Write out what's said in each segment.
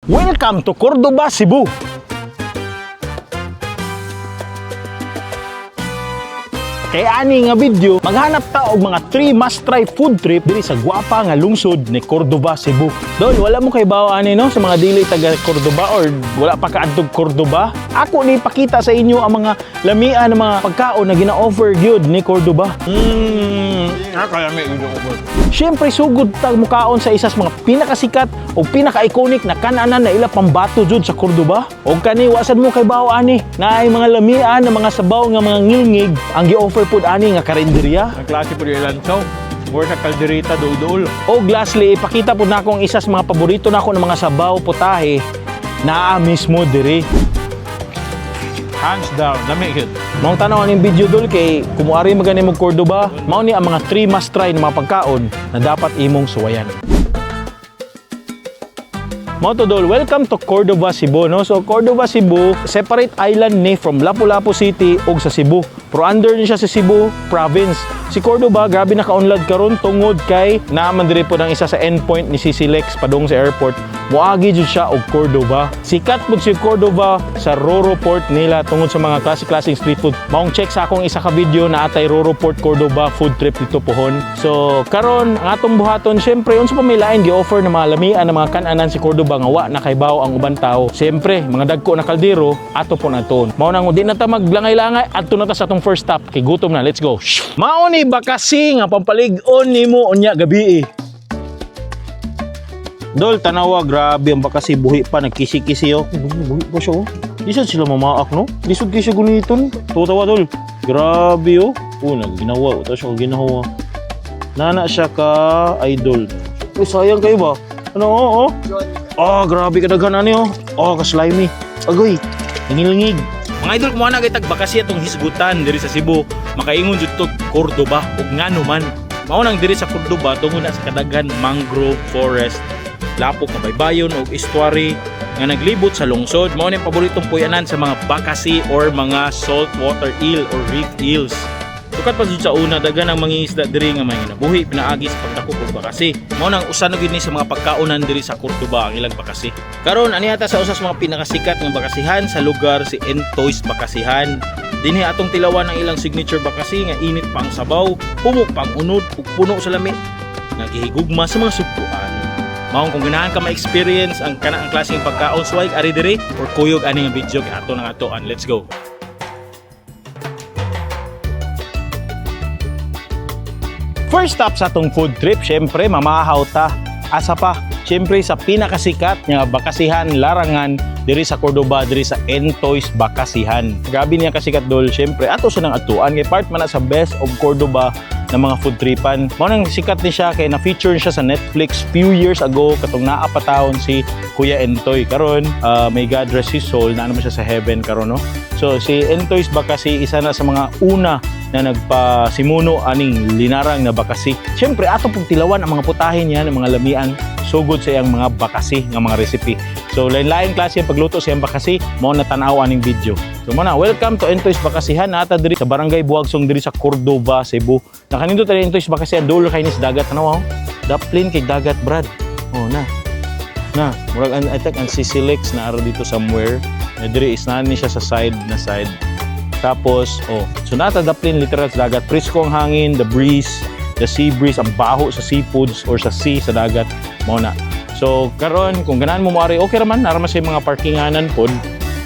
Welcome to Cordoba, Cebu. Kaya ani nga video, maghanap ta og mga 3 must-try food trip diri sa guwapa nga lungsod ni Cordoba, Cebu. Dol, wala mo kay bawo ani no sa mga dili taga Cordoba or wala pa kaadtog Cordoba. Ako ni pakita sa inyo ang mga lamian ng mga pagkaon na gina-offer gyud ni Cordoba. Nakalami yung offer. Siyempre sugod tag mukaon sa isa sa mga pinakasikat o pinaka-iconic na kananan na ila pambato jud sa Cordoba. Og kani wasan mo kay bawo ani na ay mga lamian ng mga sabaw nga mga ngilngig ang gi-offer pud ani nga karinderya. Ang klase po yung lansaw. Or sa kalderita, dool-dool. O lastly, ipakita po na akong isa sa mga paborito na ako ng mga sabaw putahe na mismo diri. Hands down, lami yun. Maong tanaw ang video dul kay kumuari magani mo Cordoba, mao ni ang mga 3 must try na mga pagkaon na dapat imong suwayan. Mao to dol, welcome to Cordoba, Cebu no. So Cordoba, Cebu, separate island ni from Lapu-Lapu City ug sa Cebu. Pero under ni siya sa Cebu province. Si Cordoba, grabe nakaunlad karon tungod kay naaman diri po ng isa sa endpoint ni CCLEX padung sa airport. Moagi jud siya og Cordoba. Sikat pud si Cordoba sa Roro Port nila tungod sa mga classic street food. Maong check sa akong isa ka video na atay Roro Port Cordoba food trip dito pohon. So karon ang atong buhaton syempre unsa pa may lain gi-offer na mga lamian na mga kan-anan si Cordoba nga wa nakaibaw ang uban tao. Syempre mga dagko na kaldero ato po naton. Mao nang di na ta maglangay-langay adto na ta sa atong first stop kay gutom na. Let's go. Mao ni bakasi nga pampalig-on nimo unya gabi. Dol, tanawa, grabe ang bakasi, buhi pa, nagkisi-kisi oh. Buhi pa siya oh. Di sila mamaak no? Lisod kayo siya guniton. Tutawa dol. Grabe oh. Ginawa. Ito siya ginawa. Nana siya ka idol. Uy, sayang kayo ba? Ano oh? Grabe kadaghan ani oh. Ka-slimy. Agoy, nangilingig. Mga idol, kumuha na kitag bakasi atong hisgutan diri sa Cebu. Makaingon jud to Cordoba ug ngano man. Mao nang diri sa Cordoba tungod na sa kadaghan mangrove forest, lapok nga baybayon ug estuary nga naglibot sa lungsod. Mao ni paboritong puyanan sa mga bakasi or mga saltwater eel or reef eels. Sukat pa jud sa una daghan ang mangingisda diri nga may nabuhi pinaagi sa pagdakop og bakasi. Mao nang usa na gyud ni sa mga pagkaonan diri sa Cordoba ang ilang bakasi. Karon ani ata sa usa sa mga pinakasikat nga bakasihan sa lugar si Entoy's Bakasihan. Dinhi atong tilawan ang ilang signature bakasi nga init pang sabaw, humok pang unod ug puno sa lami. Nagihigugma sa mga sugpuan. Maong kung ganahan ka ma-experience ang kanang klaseng pagkaon suway ari diri or kuyog ani nga video kay ato nang atoan. Let's go. First stop sa atong food trip, syempre mamahaw ta. Asa pa? Syempre sa pinakasikat nga bakasihan larangan diri sa Cordoba, diri sa Entoy's Bakasihan. Grabe niya kasikat dol, syempre ato sa nang atuan kay part man na sa best of Cordoba na mga food tripan. Mao nang sikat ni siya kay na-feature siya sa Netflix few years ago katong naa pa taon si Kuya Entoy. Karon may God rest his soul, na naman siya sa heaven karon no. So si Entoy's Bakasi isa na sa mga una na nagpasimuno aning linarang na bakasi. Syempre ato pug tilawan ang mga putahin niya ng mga lamian sugod sa iyang mga bakasi nga mga recipe. So lain-lain klase ang pagluto sa iyang bakasi, mao na tan-aw aning video. So muna, welcome to Entoy's Bakasihan ata diri sa Barangay Buagsong diri sa Cordoba, Cebu. Nakanindot ta Entoy's Bakasihan dulo kay ni sa dagat ano oh. Daplin kay dagat brad. Na, murag I think ang CCLEX na aro dito somewhere. Diri is na ni siya sa side. Tapos so nata daplin literal sa dagat. Presko ang hangin, the breeze, the sea breeze, ang baho sa seafoods or sa sea sa dagat mao na. So karon kung ganahan mo moari okay raman nara man sa mga parkinganan pod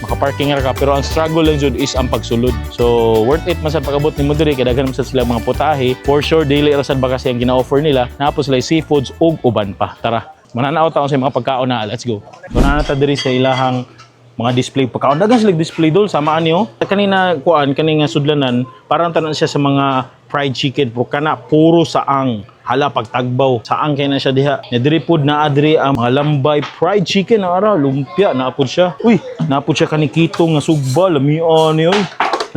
makaparking ra ka pero ang struggle lang jud is ang pagsulod. So worth it man sa pag-abot nimo diri kay daghan man sa sila mga putahe. For sure daily ra sad ba kasi ang gina-offer nila. Napos sila seafoods ug uban pa. Tara, mananaw ta sa mga pagkaon na. Let's go. Kunana ta diri sa ilahang mga display pagkaon. Daghan sila display dol samaan niyo. Kanina kaning sudlanan parang tanan siya sa mga fried chicken pero kana puro saang. Hala pagtagbaw saang kay na siya diha. Diri pod naa diri ang mga lambay fried chicken na ara lumpia napod siya. Uy, napod siya kanikito nga sugba lamian ni oy.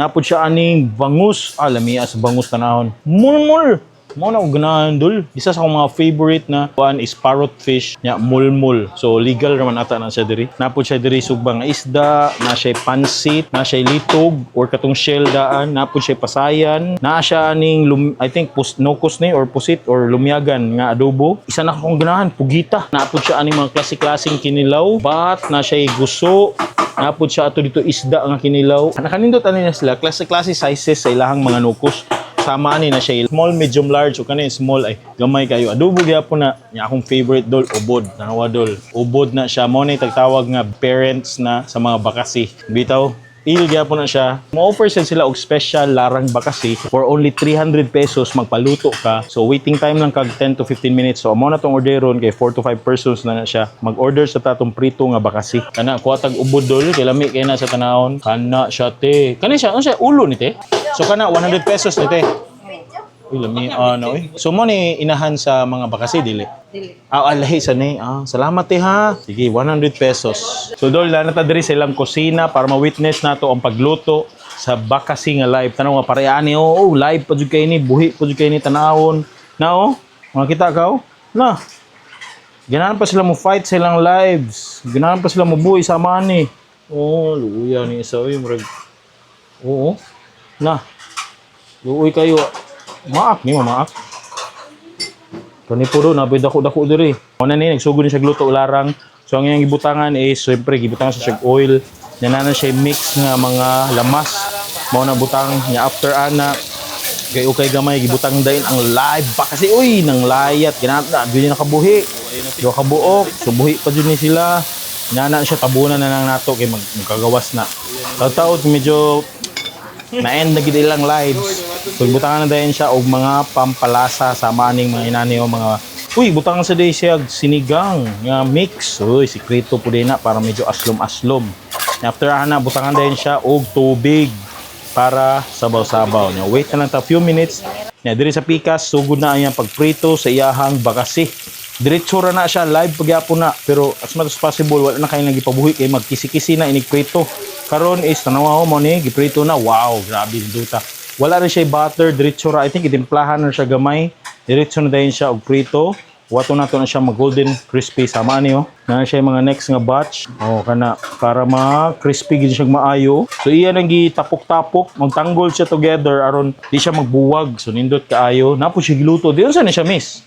Napod siya aning bangus. Lamia sa bangus tanahon. Mulmul. Mao na og ganahan dol. Isa sa akong mga favorite na one is parrot fish nya mulmul. So legal naman ata na siya diri. Napod siya diri sugbang nga isda, na siya pansit, na siya litog or katong shell daan, napod siya pasayan, na siya ning I think nokos ni or pusit or lumyagan nga adobo. Isa na akong ganahan pugita. Napod siya aning mga klase-klaseng kinilaw, bat na siya guso. Napod siya ato dito isda nga kinilaw. Nakanindot ani na sila klase-klase sizes sa ilahang mga nukos. Sama ani na siya small, medium, large o kani small ay gamay kayo. Adobo gyapon na nya akong favorite dol ubod. Tanawa dol. Ubod na siya mo ni tagtawag nga parents na sa mga bakasi. Bitaw il gyapon na siya. Mo-offer sila og special larang bakasi for only 300 pesos magpaluto ka. So waiting time lang kag 10 to 15 minutes. So amo na tong orderon kay 4 to 5 persons na siya. Mag-order sa tatong prito nga bakasi. Kana kuha tag ubod dol kay lami kay na sa tanahon. Kana siya te. Kani siya, ano siya ulo ni te? So kana 100 pesos ni te. Uy, lami ano eh. So mo ni inahan sa mga bakasi dili. Alahi sa ni. Salamat te ha. Sige, 100 pesos. So dol na ta diri sa ilang kusina para ma-witness nato ang pagluto sa bakasi nga live. Tanaw nga pareani live pa jud kay ni, buhi pa jud kay ni tanahon. Na makita ka Na. Ganahan pa sila mo fight sa ilang lives. Ganahan pa sila mo buhi sa mani. Luya ni isa oy murag. Na. Luoy kayo. Maak ni maak. Kani puro na dako diri. Ano ni nagsugod ni siya gluto larang. So ang iyang gibutangan is syempre gibutangan sa siya oil. Nanana siya mix nga mga lamas. Mao na butang niya after ana. Kay okay gamay gibutang dayon ang live pa kasi nang layat ginana dili nakabuhi. Do kabuok, so buhi pa jud ni sila. Nana siya tabunan na lang nato kay magkagawas na. Taud medyo na-end na gid ilang lives. So butangan na dayon siya og mga pampalasa sa maning mga inani o mga butangan sa day siya sinigang nga mix. Sikreto po din na para medyo aslom-aslom. After ana butangan dayon siya og tubig para sabaw-sabaw. Wait na lang ta few minutes. Diri sa pikas sugod na ang pagprito sa iyahang bakasi. Diretso ra na siya live pagyapon na pero as much as possible wala na kayo nagipabuhi kay magkisi-kisi na inikprito. Karon is tanawa mo ni giprito na. Wow, grabe duta. Wala rin siya butter, diretso ra. I think itimplahan na siya gamay. Diretso na dayon siya og prito. Wato na to na siya mag golden crispy sama niyo. Na siya mga next nga batch. Kana para ma-crispy gid siya maayo. So iya nang gitapok-tapok, magtanggol siya together aron di siya magbuwag. So nindot kaayo. Napo siya giluto. Di unsa na siya miss?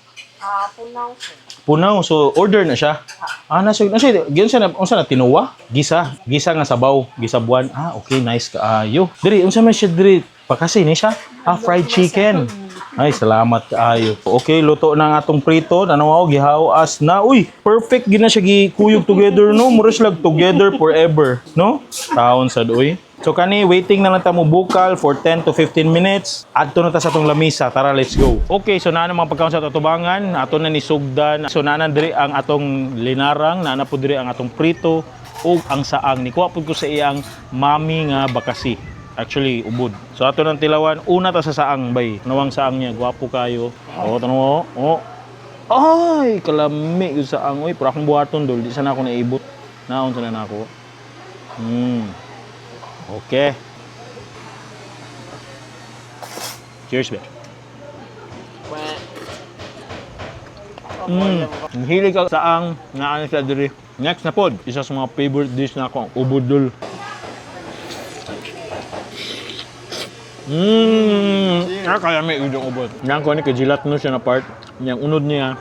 Punaw. So order na siya. Unsa na tinuwa? Gisa nga sabaw, gisabuan. Okay, nice kaayo. Diri unsa man siya diri? Pakasi ni siya. Fried chicken. Ay, salamat kaayo. Okay, luto na ang atong prito. Tanaw gihawas na. Perfect gina siya gikuyog together no. Mura sila together forever, no? Taon sad So kani waiting na lang ta mo bukal for 10 to 15 minutes. Adto na ta sa atong lamisa. Tara, let's go. Okay, so naa mga pagkaon sa tutubangan. Ato na ni sugdan. So naa diri ang atong linarang, naa po diri ang atong prito ug ang saang. Nikuha pud ko sa iyang mami nga bakasi. Actually, ubod. So ato nang tilawan, una ta sa saang bay. Nawang saang niya, gwapo kayo. Tanaw Ay, kalami yung saang. Pura akong buhaton dol. Di sana ako naibot. Naon sana na ako. Okay. Cheers, be. Hilig ka saang naan sa diri. Next na pod, isa sa mga favorite dish na ako, ang ubod dol. Kaya may udong ubod. Yang ko ni gelatinous siya na part. Yang unod niya,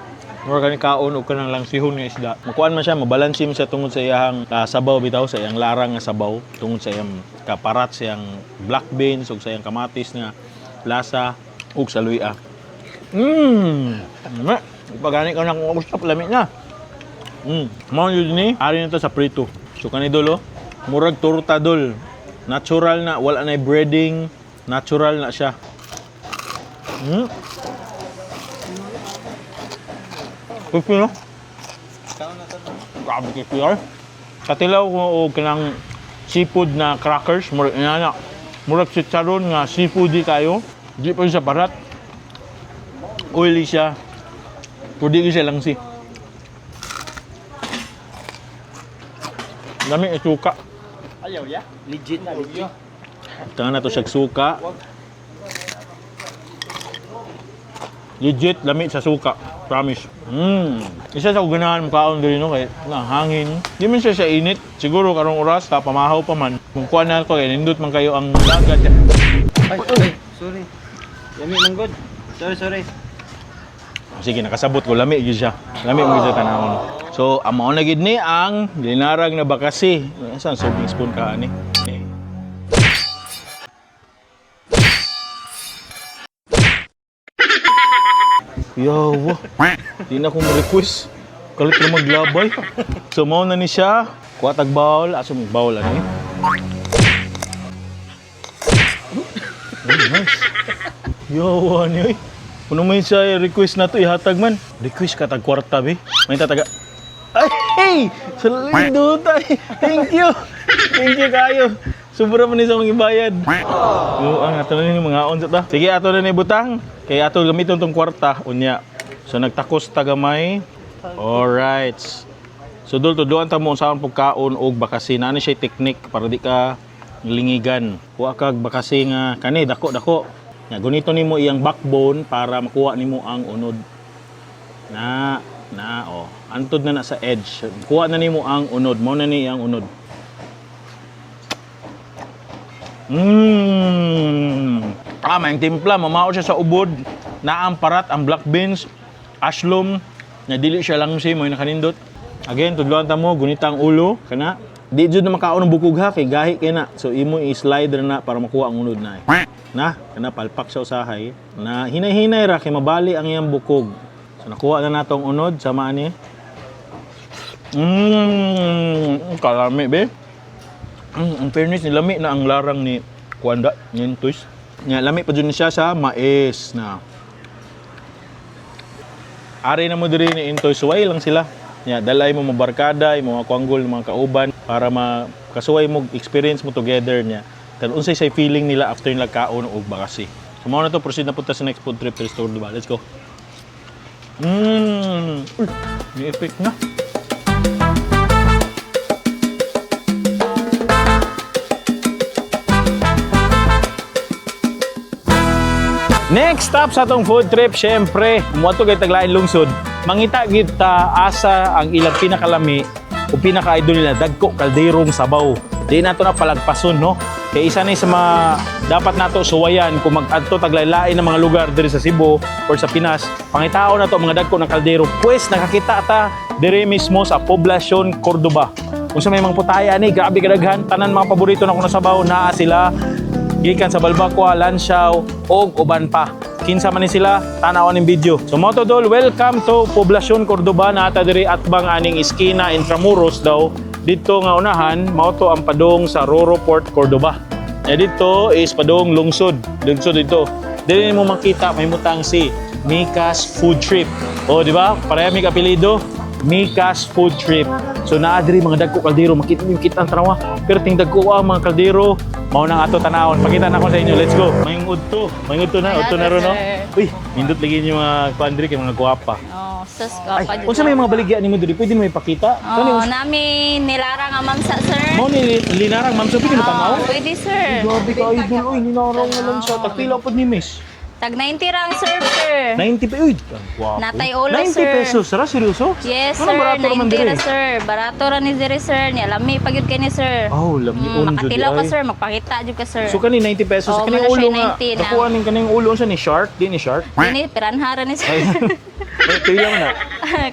mura ka ni kaon o kanang lang sihon nga isda. Makuan man siya, mabalansi man siya tungod sa iyang sabaw bitaw, sa iyang larang nga sabaw, tungod sa iyang kaparat, sa iyang black beans, ug sa iyang kamatis nga lasa, ug sa luya. Pagani ka na kung gusto, lami na. Mao yun ni, ari na to sa prito. So kanidolo, murag torta dol. Natural na, wala na breading, natural na siya. Crispy, no? Grabe crispy, ay. Katilaw ko o kanang seafood na crackers, murag inana. Murag chicharon nga seafood di kayo. Di pa siya parat. Oily siya. Pero di siya langsi. Dami isuka. Ayaw ya? Legit na, legit. Tangan na to siya suka. Legit, lami sa suka. Promise. Isa sa uganahan mo kaon diri no kay na hangin. Di man siya init. Siguro karong oras ta pamahaw pa man. Kung kuan na ko kay nindot man kayo ang dagat. Ay, sorry. Yami man good. Sorry. Sige, nakasabot ko lami gyud siya. Lami mo gyud sa tanawon. So, amo na gid ni ang linarag na bakasi. Saan serving spoon ka ani? Okay. Yawa. Di na ko request. Kalit na maglabay. So, mao na ni siya. Kuwatag bawal. Aso may bawal ano eh. Oh, nice. Yawa niyo eh. Kung may siya request na to, ihatag man. Request ka tag kwarta, be. May tataga. Ay, hey! Salido tayo. Thank you. Thank you kayo. Sobra man sa mga ibayad. Yo, ang ato na ni mga on sa ta. Sige, ato na ni butang. Kaya ato gamiton tong kwarta unya. So nagtakos tagamay. Alright. So dul-tuduan ta mo sa pag kaon og bakasi. Naani siya technique para di ka lingigan. Kuha kag bakasi nga kani dako-dako. Nga gunito nimo iyang backbone para makuha nimo ang unod. Oh. Antod na sa edge. Kuha na nimo ang unod. Mo na ni ang unod. May timpla, mamao siya sa ubod. Naamparat ang black beans, ashlum, na dili siya lang siya mo nakanindot. Again, tudloan ta mo gunita ang ulo kana. Di jud na makaon ng bukog ha kay gahi kay na. So imo i-slide na para makuha ang unod na. Kana palpak sa usahay na hinay-hinay ra kay mabali ang iyang bukog. So nakuha na natong unod sama ani. Kalami be. Ang fairness ni lami na ang larang ni Kuanda, ni Intoys. Nya lami pa dyan siya sa mais na. Ari na mo diri ni Intoys, suway lang sila. Nya dalay mo mabarkada, mo mga kuanggol, mga kauban para makasuway mo experience mo together niya. Kaya unsay say feeling nila after nila kaon og bakasi. So mao na to, proceed na punta sa next food trip to store, diba? Let's go. May effect na. Next stop sa atong food trip, syempre, muadto kay Taglain Lungsod. Mangita kita asa ang ilang pinakalami o pinaka-idol nila, dagko kalderong sabaw. Di nato na palagpason, no? Kaya isa na sa mga dapat nato suwayan kung mag-adto taglaylain ng mga lugar diri sa Cebu or sa Pinas. Pangitao na to mga dagko ng kaldero. Pues nakakita ta diri mismo sa Poblacion, Cordoba. Kung sa may mga putaya ni, grabe kadaghan, tanan mga paborito na kuno sabaw, naa sila. Gikan sa Balbacua, Lansiao, og uban pa. Kinsa man ni sila, tanawan ning video. So mo to dol, welcome to Poblacion, Cordoba. Nata diri atbang aning iskina Intramuros daw. Dito nga unahan, mao to ang padong sa Roro Port, Cordoba. Dito is padong lungsod. Lungsod dito. Dili mo makita may mutang si Mika's Food Trip. O di ba? Pareha mi kapilido, Mika's Food Trip. So naa diri mga dagko kaldero, makita ang tanawa. Pero ting dagko mga kaldero, mao nang ato tanawon. Pakita na ko sa inyo. Let's go. Mayong udto na ron no. Uy, nindot lagi niyo mga kuandri kay mga guwapa. Oh, sus ka pa. Unsa may mga baligya nimo diri? Pwede mo ipakita? Oh, nami nilarang ang mamsa, sir. Mao ni linarang ma'am, so pwede mo tanaw? Pwede, sir. Grabe ka idol, oy, linarang nga lang siya. Tagpila pod ni Miss. Tag 90 rang, sir. 90 pesos. Uy, wow. Natay ulo, 90 sir. pesos, sara seryoso? Yes, Anong sir. barato naman 90 diri? ra, sir. Barato ra ni diri, sir. Niya lami pagyud kay ni, sir. Oh, lami Makatilaw ka, sir. Magpakita jud ka, sir. So kani 90 pesos, Oh, kani muna ulo siya nga. 90 na. Nakuha ning kaning ulo sa ni shark, di ni shark. Dini piranhara ni, sir. Ay, pila man na.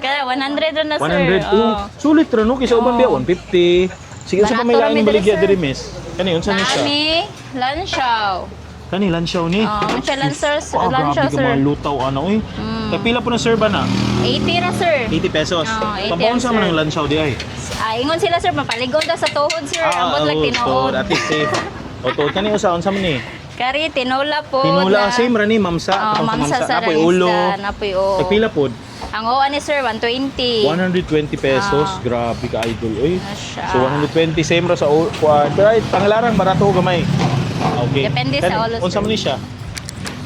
Kaya 100 ra na, sir. 100. Oh. Sulit ra no kaysa uban biya 150. Sige, unsa pa may Barato ra laing mi diri, baligya sir. diri, Miss? Kani unsa ni siya? Nami Lansiao. Kani lansiaw ni. Oh, siya Lansiaw, Lansiao, grabe ka mga sir. lutaw ano oy. Kapila po na sir ba na? 80 ra, sir. 80 pesos. Oh, 80 Pabaon sa sir. man ang lansiaw di ay. Ingon sila, sir, mapaligon daw sa tuhod, sir. Ambot lang tinuod. At least safe. O to kani usa unsa man ni? Kari tinola po. Tinula same ra ni mamsa, Oh, katong sa mamsa sa Napoy ulo. Napoy o. Kapila pod? Ang OA ni sir, 120. 120 pesos. Ah. Grabe ka idol oy. Asya. So 120 same ra sa kuan. Pero ay panglarang barato gamay. Okay. Depende sa ulo, Unsa sir. man ni siya?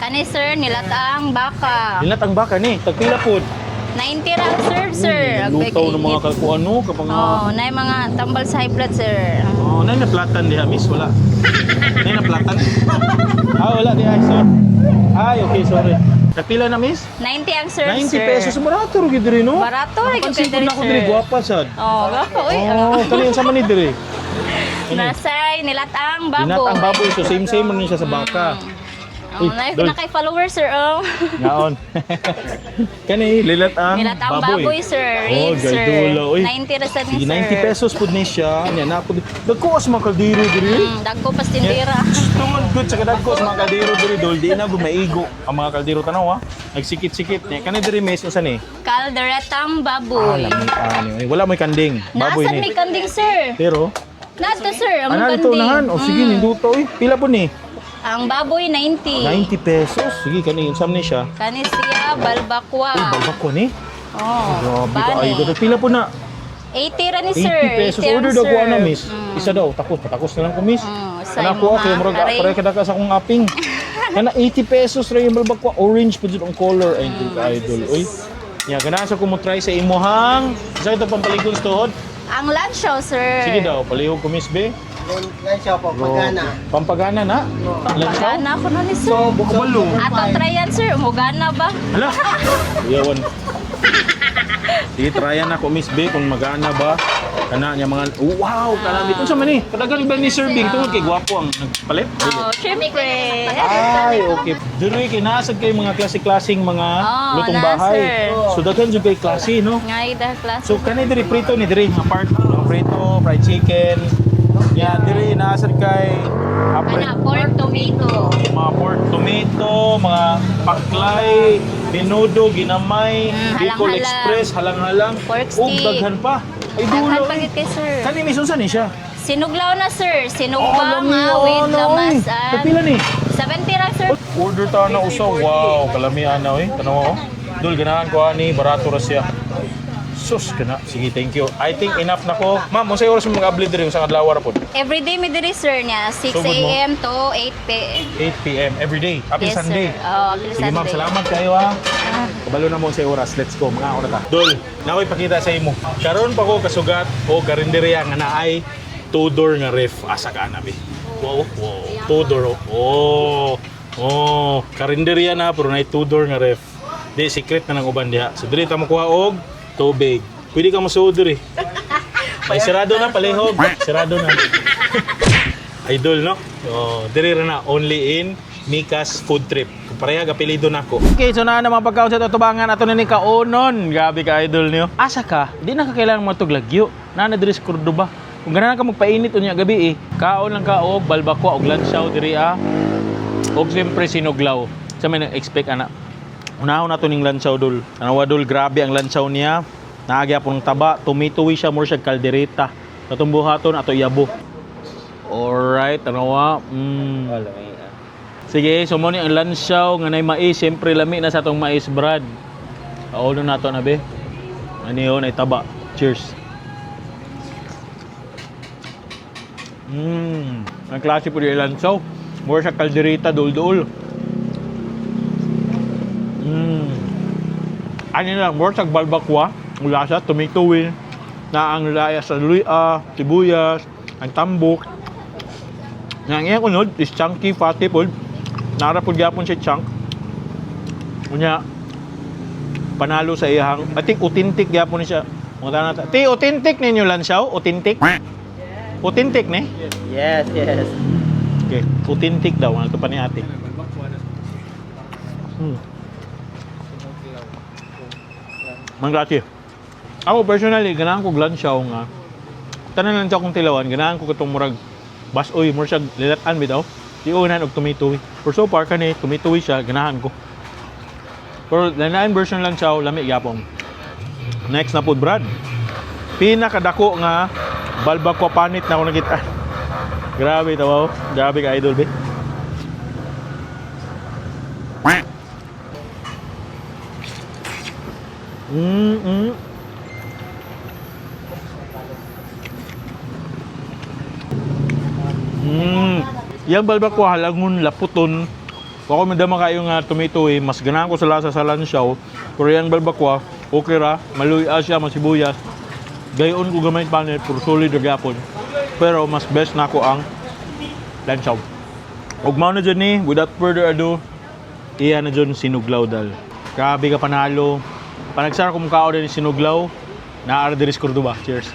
Kani sir, nilatang baka. Dilat ang baka ni. Tagpila pod. 90 ra serve, sir. Lutaw ng mga kalkuan no kapag Oh, nay mga tambal sa high blood, sir. Oh, nay na platan diha miss wala. Nay na platan. Wala di ay sir. Ay okay sorry. Napila na, miss? 90 ang sir, 90 sir. pesos. Barato rin diri, no? Barato rin yung Pansin ko diri, na ako sir. diri. Guwapa, sad. Oh, gako, uy. Oh, kani yung sama ni diri. Nasay, nilatang baboy. Binat ang baboy. So, same-same man siya sa baka. Oh, Uy, na Dol. kay followers, sir. Oh. Ngaon. Kani, lilat ang Nilatang baboy, sir. Oh, Real, sir. gaydula, uy. 90 rasa ni, Sige, sir. 90 pesos po ni siya. Yan na po. Dagko as mga kaldero diri. Dagko pas tindira. Tungod good sa kadagko as mga kaldero diri dol. Di na maigo ang mga kaldero tanaw ha. Nagsikit-sikit. Kani diri mes usan ni. Kalderetang baboy. Lami wala may kanding. Baboy Nasaan ni. may kanding, sir? Pero Nato, sir. Ang ana kanding. dito nahan. O sige ninduto oy. Pila po ni? Ang baboy, 90. 90 pesos. Sige kani insam ni siya. Kani siya, balbakwa. Uy, balbak ko ni. Oh, Grabe ka ay. Pila po na? 80 ra ni 80 sir. pesos. 80 ang Order daw ko sir. ana miss. Isa daw. Patakos na lang ko miss. Sa Kana ko kay murag aray. pare kada ka sa akong aping. Kana 80 pesos ra yung balbak ko. Orange pa jud ang color. Ay hindi ka idol. Uy. Ya ganahan sa ko mo try sa imuhang. Sa ito pampaligod sa tuhod. Ang lancho, sir. Sige daw, palihog ko miss be. Lansyaw po, pagana. Pampagana na. Lansaw. Mugana ako na ni sir. So, Kabalo. Ato try yan, sir. Mugana ba? Hala. Iyawan. Sige, tryan ako miss be kung magana ba. Kana niya mga wow, kanami. Unsa man ni? Kadagal ba ni serving tungod kay gwapo ang nagpalit? Oh, syempre. Ay, okay. Diri kinasad kay mga klase-klaseng mga Oh, lutong na, bahay. sir. So daghan jud kay klase, no? Ngay dah class. So kanay diri prito ni diri mga part, no? Prito, fried chicken. Yeah, diri naasad kay Kana pork tomato. mga pork tomato, mga paklay, menudo, ginamay, Bicol halang-halang. Express, halang-halang, Pork ug stick. daghan pa. Ay Daghan dulo. pagit kay sir. Kani miss unsa ni siya? Sinuglaw na, sir. Oh, Sinugba lami, nga with ano, lamasan. Kapila ni? 70 ra, sir. Order ta na usaw. Wow, kalamian na eh. Tanaw oh. Dul ganahan ko ani, barato ra siya. Sus kana. Sige, thank you. I think enough na ko. Ma'am, mo sa oras mo mag-upload diri sa adlaw ra pod. Everyday mi diri, sir, niya. 6 Sugod mo? a.m. to 8 p.m. 8 PM every day. Up Yes, Sunday. sir. Oh, every Sige ma'am, Sunday. salamat kayo ha. Kabalo na mo sa oras. Let's go. Mga oras ta. Dol, nakoy pakita sa imo. Karon pa ko kasugat o karinderya nga naay two-door nga ref. Asa ka na be. Wow, wow. Two-door. Oh. Oh, karinderya na pero naay two-door nga ref. Di secret na nang uban diha. So diri ta mo kuha og tubig. Pwede ka masuod diri. May sarado na palihog. Sarado na. Idol, no? Oh, diri ra na only in Mika's Food Trip. Pareha apelido nako. Okay, so na naman pagkaon sa tutubangan ato na ni kaonon. Gabi ka idol niyo. Asa ka? Di na ka kailangan mo tog lagyo. Na diri sa Cordoba. Kung ganahan ka magpainit unya gabi kaon lang ka og balbakwa og lansaw diri Og siyempre sinuglaw. Sa may expect ana. Unahon nato ning lansaw dul. Tanawa dul, grabe ang lansaw niya. Naagya po ng taba, tumituwi siya more siya kaldereta. Katong buhaton ato yabo. Alright, tanawa. Sige, so mo ni ang lansaw nga nay mais, siyempre lami na sa atong mais brad. Kaulo nato na be. Ano yun, ay taba. Cheers. Ang klase po di lansaw. More siya kaldereta, dul-dul. Ano lang, more siya balbakwa. Mula sa tumituwi na ang laya sa luya, sibuyas, ang tambok. Nga ngayon unod is chunky, fatty food. Narapod yapon siya chunk. Kunya, panalo sa iyahang. I think authentic yapon siya. Mga tanata. Ti, authentic ninyo lansaw? Authentic? Authentic ni? Yes, yes. Okay, authentic daw. Ano ito pa ni ate? Manglati. Ako personally, ganahan ko lansaw nga. Tanan lang siya kong tilawan, ganahan ko katong murag basoy, murag siya lilatan bitaw. Di unan og tumituwi. For so far kani tumituwi siya, ganahan ko. Pero lanain version lang siya, lami gyapon. Next na pod brad. Pinakadako nga balbakwa panit na ako nakita. Grabe tawaw. Grabe ka idol be. Yang balbakwa halangon laputon. Ako madama kayo nga tumitoy, mas ganahan ko sa lasa sa lansaw. Pero yang balbakwa, okay ra, maluya siya, masibuyas. Gayon ko gamay panit, pero solid ra gyapon. Pero mas best na ako ang lansaw. Ug mao na dyan ni, without further ado, Iya na dyan sinuglaw dal. Grabe ka panalo. Panagsara kung kao din sinuglaw. Naara diri sa Cordoba. Cheers.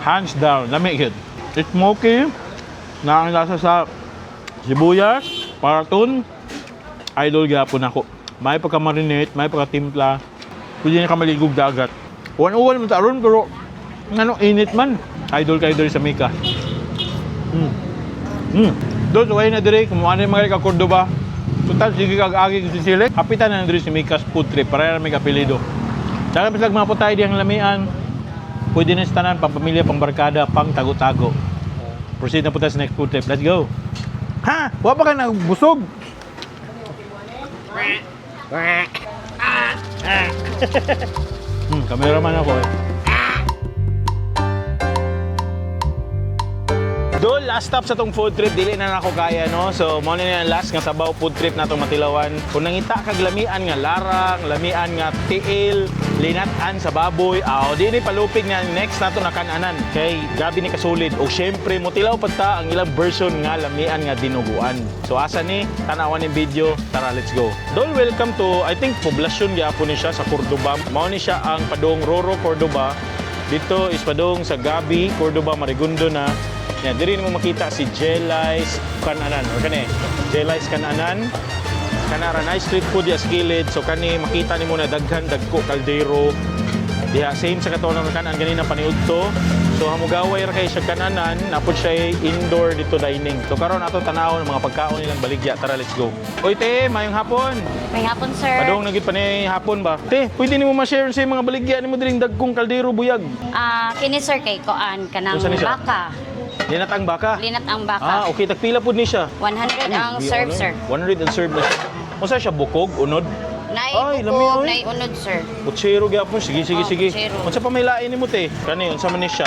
Hands down, lamig yun. It's smoky. Na ang lasa sa sibuyas, paraton. Idol gapon ako. May pagka-marinate, may pagka-timpla. Pwede na ka maligog dagat. Uwan-uwan mo taron, pero ano, init man. Idol kayo doon sa Mika. Doon, so na dire, kumuha na yung mga ka Cordoba. Total, sige kag-agi si Silek. Kapitan na dire si Mika's food trip, para na may kapilido. Tsaka pislag mga putay diyang lamian. Pwede na sa tanan, pampamilya, pangbarkada, pang tago-tago. Proceed na po tayo sa next food trip. Let's go! Ha? Huwag pa ka nagbusog? Cameraman ako eh. Doon, last stop sa tong food trip, dili na ako kaya, no? So, muna na yung last nga sabaw food trip na itong Matilawan. Kung nangita kag lamian nga larang, lamian nga tiil, linatan sa baboy, di ni palupig na next na ito na kananan. Kay gabi ni kasulid. O syempre, Mutilaw pa ta ang ilang version nga lamian nga dinuguan. So, asa ni, tanawan yung video, tara, let's go. Doon, welcome to, I think, poblasyon gyapon ni siya sa Cordoba. Mao ni siya ang Padong Roro, Cordoba. Dito is Padong sa Gabi, Cordoba, Marigundo na. Yan, diri mo makita si Jelais Kananan or kani Jelais Kananan kanara na street food ya skillet. So kani makita nimo na daghan dagko kaldero diha same sa katon ng kanan ganina paniudto. So hamugaway ra kay siya kananan napod siya indoor dito dining. So karon ato tanaw ng mga pagkaon nilang baligya. Tara, let's go. Oy te, mayong hapon. May hapon, sir. Padong nagit pa ni hapon ba? Te, pwede nimo ma-share sa mga baligya nimo diring dagkong kaldero buyag. Kini, sir, kay Koan, kanang Unsa ni siya? baka. Linat ang baka. Linat ang baka. Okay, tagpila pud ni siya. 100 ang serve, sir. 100 ang serve na siya. Unsa siya bukog, unod? Ay, lami, Naibukog, oy. naiunod, sir. Putsero gyapon. Sige. putsero. Unsa pa may lain nimo te? Kani unsa man ni siya?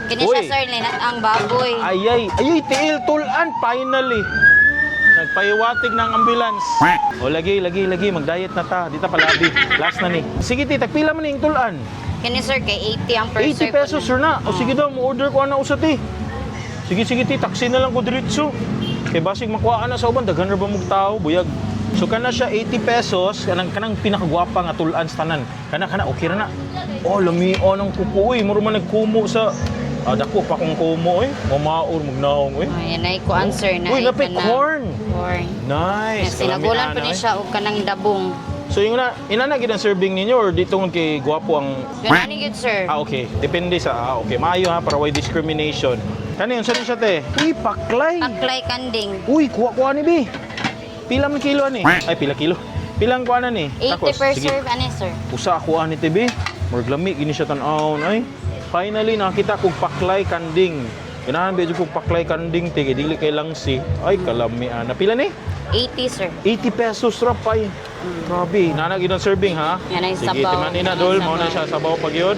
Kini Uy. siya, sir, linat ang baboy. Ayay, tiil tulan finally. Nagpahiwatig ng ambulance. O lagi, mag-diet na ta. Dita palabi. Last na ni. Sige te, tagpila man ning tulan. Kini, sir, kay 80 ang per 80 serve. pesos sir na. O sige daw, mo-order ko ana usa te. Sige te, taksi na lang ko diretso. Kay basig makuha na sa uban, daghan ra ba mong tao, buyag. So kana siya 80 pesos, kanang pinakagwapa nga tulan sa tanan. Kana okay ra na. Oh, lamion ang kuko uy, muro man nagkumo sa dako pa kong kumo uy. Mamaor magnaong uy. Ayan, ay ko answer na. Uy, napay corn. Corn. Nice. Sinagulan po Kalamian, ni uy. siya o kanang dabong. So yung ina gid ang serving ninyo or dito kay gwapo ang Ganun ni good, sir. okay. Depende sa okay. Maayo ha para why discrimination. Kani unsa ni siya te? Uy, paklay. Paklay kanding. Uy, kuha ni bi. Pila man kilo ani? Ay, pila kilo. Pilang kuha na ni? 80 per Sige. serve, ani, sir. Usa ako ani te bi. Murag lami gini siya tan-awon ay. Finally nakita kog paklay kanding. Ganahan ba kog paklay kanding te kay dili kay langsi. Ay, kalami ana. Pila ni? 80, sir. 80 pesos ra pay. Grabe, nana gid ang serving ha. Yan ay Sige, sabaw. timan ina Yan ay dol, mao na sabaw. siya sabaw pag yun.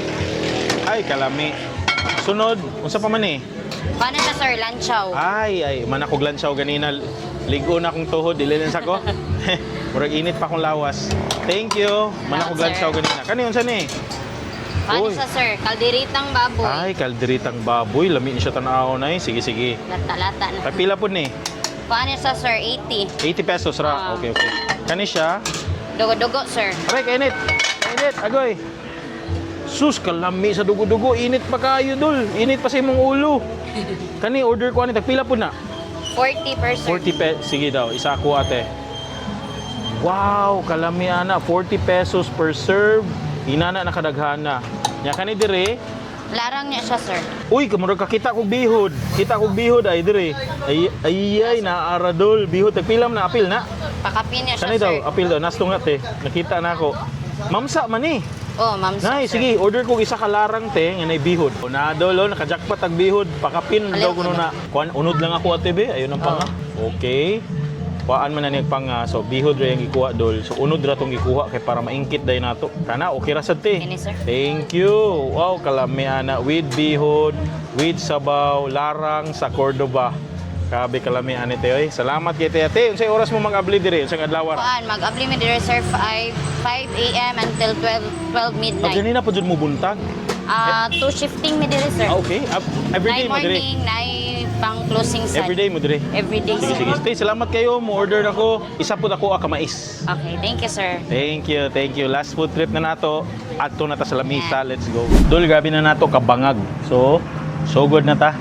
Ay, kalami. Sunod, unsa pa man eh? Paano siya, sir? Lanchaw. Ay, man akong lansaw ganina. Ligo na akong tuhod, dili lang sa ko. Murag init pa akong lawas. Thank you. Man akong Sir. lansaw ganina. Kani unsa ni? Paano Uy. siya, sir? Kalderitang baboy. Ay, kalderitang baboy, lami ni siya tan-awon ay. Sige. Lata-lata na. Pila pud ni? Paano siya, sir? 80. 80 pesos ra. Okay. Kani siya? Dugo-dugo, sir. Aray, kainit. Kainit, agoy. Sus, kalami sa dugo-dugo. Init pa kayo, dul. Init pa sa imong ulo. Kani, order ko ani. Tagpila po na? 40 per serve. 40 pesos. Sige daw, isa ako ate. Wow, kalami ana. 40 pesos per serve. Inana nakadaghana. Nya kani dire. Larang niya siya, sir. Uy, kamurag kakita kog bihod. Kita kog bihod ay dire. Ay, naara dul. Bihod. Tagpila man na, apil na. Pakapin niya siya, Kani daw, sir. apil daw. Nastungat eh. Nakita na ako. Mamsa man eh. Oh, ma'am, sir. Nay, sige, order ko isa ka larang te, nga nay bihod. O na dolo, naka-jackpot ag bihod, pakapin daw kuno na. Kuan unod lang ako ate be, ayun ang panga. Okay. Kuan man na niyag panga, so bihod ra yang gikuha dol. So unod ra tong gikuha kay para maingkit day nato. Kana okay ra sad te. Kini, sir. Thank you. Wow, kalami ana with bihod, with sabaw, larang sa Cordoba. Kabe kalami ani te oy. Salamat kay te ate. Unsay oras mo mag-abli dire? Unsay adlaw? Kuan, mag-apply me dire, sir, 5 a.m. until 12 midnight. Ganina pa jud mo buntag. Two shifting mi diri sir. Okay. Everyday Nine mo dire. morning, nine pang closing sa. Everyday mo dire. Everyday Sige, sir. sige. Stay, salamat kayo. Mo-order ako. Isa po ako akamais. Okay, thank you sir. Thank you, thank you. Last food trip na nato. Ato na ta sa lamisa. Let's go. Dol, grabe na nato kabangag. So good na ta.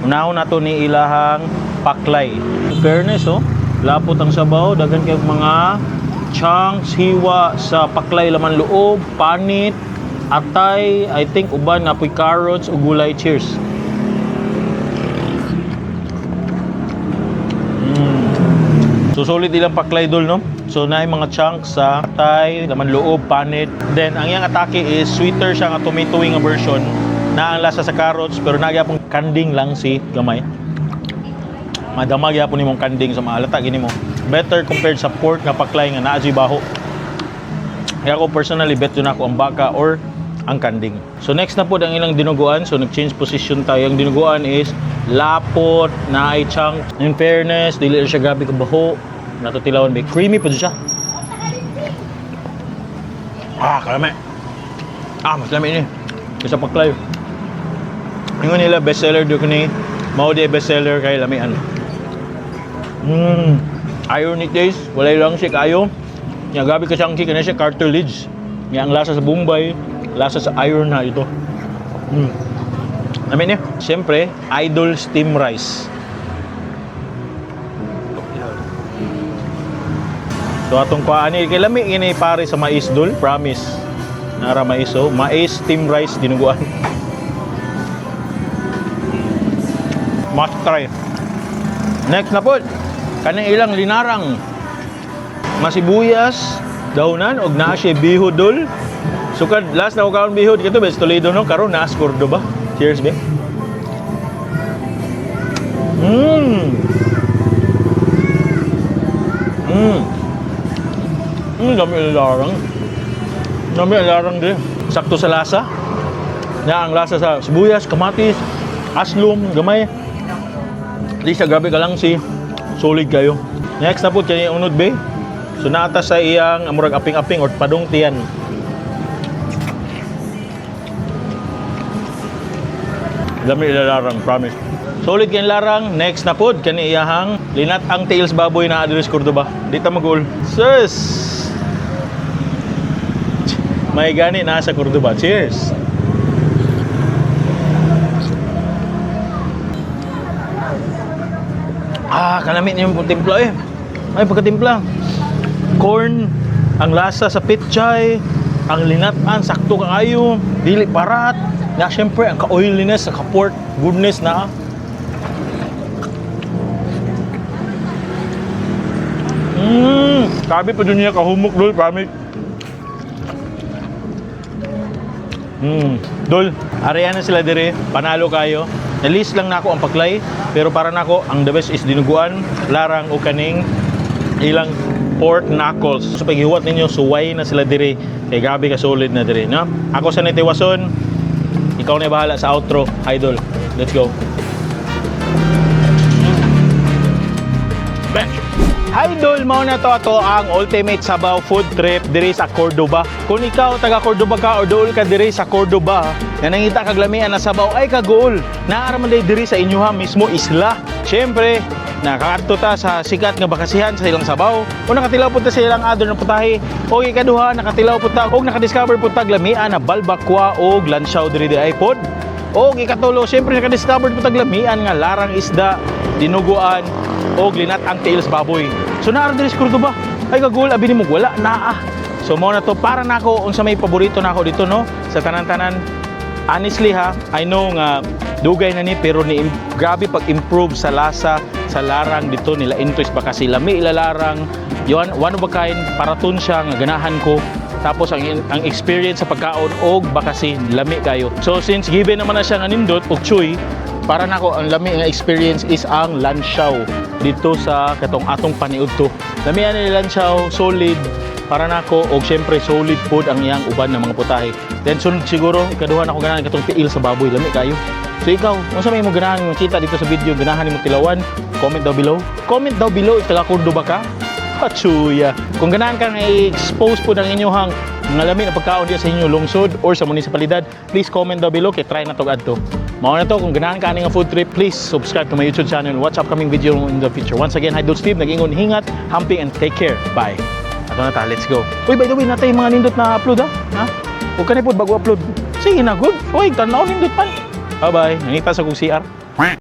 Unahon nato ni ilahang paklay. In fairness, lapot ang sabaw. Dagan kay mga chunks, hiwa sa paklay laman loob, panit, atay, I think uban napoy carrots o gulay. Cheers. So solid ilang paklay dol, no? So na mga chunks sa atay, laman loob, panit. Then ang iyang atake is sweeter siya nga tomatoey nga version na ang lasa sa carrots pero nagyapong kanding lang si gamay. Madamag yapon nimong kanding sa maalata gini mo. Better compared sa pork nga paklay nga naa baho. Kaya ako personally bet yun ako ang baka or ang kanding. So next na po ang ilang dinuguan. So nag-change position tayo. Ang dinuguan is lapot, na ay chunk. In fairness, dili siya grabe kabaho. Natutilawan ba? Creamy pa siya. Kalami. Mas lami ini. Isa paklay. Ingon nila bestseller do kani. Mao di bestseller kay lamian. Ironic taste. Walay lang siya kayo. Nga gabi ka siyang chicken na siya cartilage. Nga ang lasa sa Bombay, lasa sa iron na ito. Amin niya. Siyempre, Idol Steam Rice. So atong kuani kay lami ini pare sa mais dol, promise. Nara mais mais steam rice dinuguan. Must try. Next na po, kanang ilang linarang masibuyas, dahunan og naa siya bihod dol. Sukad last na ko kaon bihod kito bes Toledo no karon na Cordoba. Cheers be. Dami larang. Dami larang din. Sakto sa lasa. Na ang lasa sa sibuyas, kamatis, aslum, gamay. Di siya grabe ka lang si solid kayo. Next na po kaya unod be. So nata sa iyang amurag aping-aping or padong tiyan. Dami larang, promise. Solid kayong larang. Next na po kani iyahang linat ang tails baboy na adres Cordoba. Dito magul. Sus. May gani na sa Cordoba. Cheers! Kalamit niyo yung timpla eh. Ay, pagkatimpla. Corn, ang lasa sa pitchay, ang linatan, sakto kaayo, dili parat. Na syempre, ang ka-oiliness, ang ka-pork goodness na. Sabi pa dun niya kahumok dul, promise. Dol, areya na sila dire, panalo kayo. Na-list lang nako ang paklay, pero para nako ang the best is dinuguan, larang o kaning ilang pork knuckles. So paghihuwat ninyo, suway na sila dire. Kay grabe ka solid na dire, no? Ako sa Nitiwason, ikaw na bahala sa outro, idol. Let's go. Idol, mao na to ato ang ultimate sabaw food trip diri sa Cordoba. Kung ikaw taga Cordoba ka or dool ka diri sa Cordoba, nga nangita kag lamian na sabaw ay kagool. Naara man diri sa inyoha mismo isla. Syempre, nakakadto ta sa sikat nga bakasihan sa ilang sabaw. O nakatilaw pud ta sa ilang ador ng putahe. O ikaduha nakatilaw pud ta og nakadiscover pud ta lamian na balbakwa og lansaw diri di iPod. O ikatulo, syempre nakadiscover pud ta lamian nga larang isda, dinuguan og linat ang tails baboy. So naara diri sa Cordoba. Ay kagul abi nimo wala naa. So mo na to para nako unsa may paborito nako dito no sa tanan-tanan. Honestly ha, I know nga dugay na ni pero ni grabe pag-improve sa lasa sa larang dito nila Intoys Bakasi. Lami ilalarang yon one of a kind paraton siya nga ganahan ko. Tapos ang experience sa pagkaon og Bakasi lami kayo. So since given naman na siya nga nindot og chuy, para nako ang lami nga experience is ang lansaw dito sa katong atong paniudto. Lami ani lansaw solid para nako og syempre solid food ang iyang uban ng mga putahe. Then sunod siguro ikaduha nako ganahan katong tiil sa baboy lami kayo. So ikaw, unsa may mo ganahan makita dito sa video, ganahan nimo tilawan? Comment down below. Comment down below if taga Cordoba ka. Hachuya. Kung ganahan kang i-expose po ng inyong mga lami na pagkaon diya sa inyo lungsod or sa munisipalidad, please comment down below kay try na to adto. Mao na to, kung ganahan ka nga food trip, please subscribe to my YouTube channel and watch upcoming video in the future. Once again, Idol Steve, nag-ingon hingat, hamping, and take care. Bye. Ato na ta, let's go. Uy, by the way, natay mga nindot na upload ha? Huwag ka na po bago upload. Sige na, good. Uy, tanaw nindot man. Bye-bye. Nangita sa kong CR.